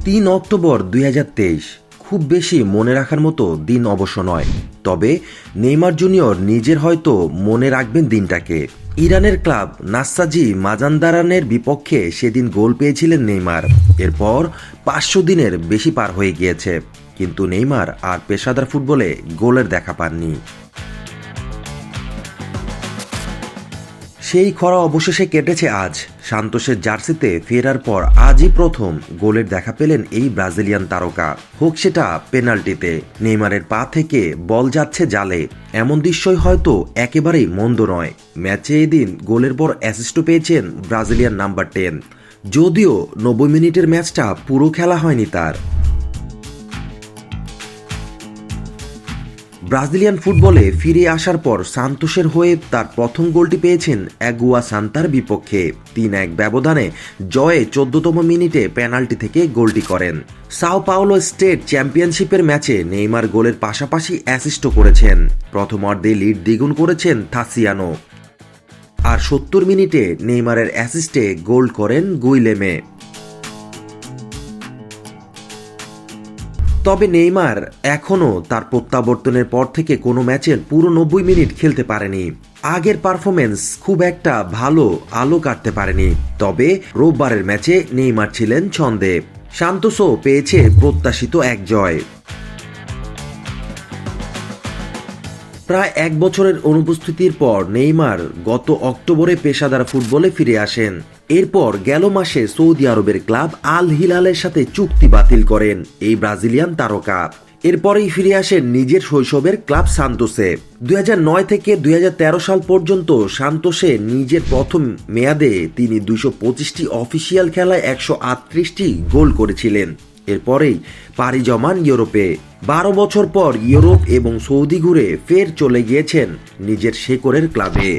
৩ October ২০২৩ খুব বেশি মনে রাখার মতো দিন অবশ্য নয়, তবে নেইমার জুনিয়র নিজের হয়তো মনে রাখবেন দিনটাকে। ইরানের ক্লাব নাসাজি মাজানদারানের বিপক্ষে সেদিন গোল পেয়েছিলেন নেইমার। এরপর ৫০০ দিনের বেশি পার হয়ে গিয়েছে, কিন্তু নেইমার আর পেশাদার ফুটবলে গোলের দেখা পাননি। সেই খরা অবশেষে কেটেছে আজ। সান্তোসের জার্সিতে ফেরার পর আজই প্রথম গোলের দেখা পেলেন এই ব্রাজিলিয়ান তারকা, হোক সেটা পেনাল্টিতে। নেইমারের পা থেকে বল যাচ্ছে জালে, এমন দৃশ্যই হয়তো একেবারেই মন্দ নয়। ম্যাচে এদিন গোলের পর অ্যাসিস্টও পেয়েছেন ব্রাজিলিয়ান নাম্বার 10, যদিও ৯০ মিনিটের ম্যাচটা পুরো খেলা হয়নি তার। ব্রাজিলিয়ান ফুটবলে ফিরে আসার পর সান্তোসের হয়ে তার প্রথম গোলটি পেয়েছেন অ্যাগুয়া সান্তার বিপক্ষে। ৩-১ ব্যবধানে জয়ে ১৪তম মিনিটে পেনাল্টি থেকে গোলটি করেন। সাও পাওলো স্টেট চ্যাম্পিয়নশিপের ম্যাচে নেইমার গোলের পাশাপাশি অ্যাসিস্টও করেছেন। প্রথমার্ধে লিড দ্বিগুণ করেছেন থাসিয়ানো, আর ৭০ মিনিটে নেইমারের অ্যাসিস্টে গোল করেন গুইলেমে। তবে নেইমার এখনও তার প্রত্যাবর্তনের পর থেকে কোনো ম্যাচের পুরো ৯০ মিনিট খেলতে পারেনি। আগের পারফরমেন্স খুব একটা ভালো আলো কাটতে পারেনি, তবে রোববারের ম্যাচে নেইমার ছিলেন ছন্দে। সান্তোসও পেয়েছে প্রত্যাশিত এক জয়। প্রায় ১ বছরের অনুপস্থিতির পর নেইমার গত অক্টোবরে পেশাদার ফুটবলে ফিরে আসেন। এরপর গেল মাসে সৌদি আরবের ক্লাব আল হিলালের সাথে চুক্তি বাতিল করেন এই ব্রাজিলিয়ান তারকা। এরপরেই ফিরে আসেন নিজের শৈশবের ক্লাব সান্তোসে। ২০০৯ থেকে ২০১৩ সাল পর্যন্ত সান্তোসে নিজের প্রথম মেয়াদে তিনি ২২৫টি অফিসিয়াল খেলায় ১৩৮টি গোল করেছিলেন। এরপরেই পাড়ি জমান ইউরোপে। ১২ বছর পর ইউরোপ এবং সৌদি ঘুরে ফের চলে গিয়েছেন নিজের শেকড়ের ক্লাবে।